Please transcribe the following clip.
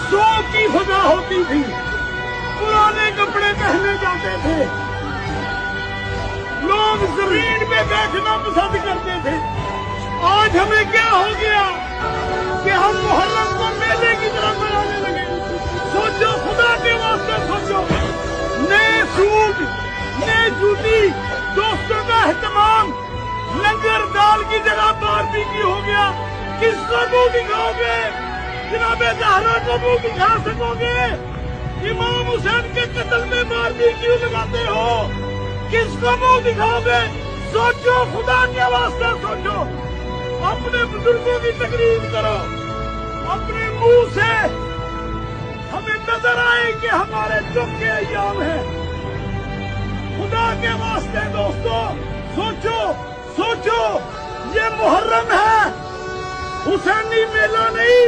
सौ की सजा होती थी, पुराने कपड़े पहने जाते थे, लोग जमीन पे बैठना पसंद करते थे। आज हमें क्या हो गया कि हम मुहर्रम को मेले की तरह मनाने लगे। सोचो, खुदा के वास्ते सोचो, नए सूट, नए जूती, दोस्तों का एहतमाम, लंगर दाल की जगह बारबेक्यू हो गया। किसको मुंह दिखाओगे? जनाबे ज़हरा को मुंह दिखा सकोगे? इमाम हुसैन के कत्ल में बारबेक्यू लगाते हो, किसको मुंह दिखाओगे? सोचो, खुदा के वास्ते सोचो। अपने बुजुर्गों की तकरीर करो, अपने मुंह से हमें नजर आए कि हमारे दुख के अय्याम हैं। खुदा के वास्ते दोस्तों सोचो, सोचो, ये मुहर्रम है, हुसैनी मेला नहीं।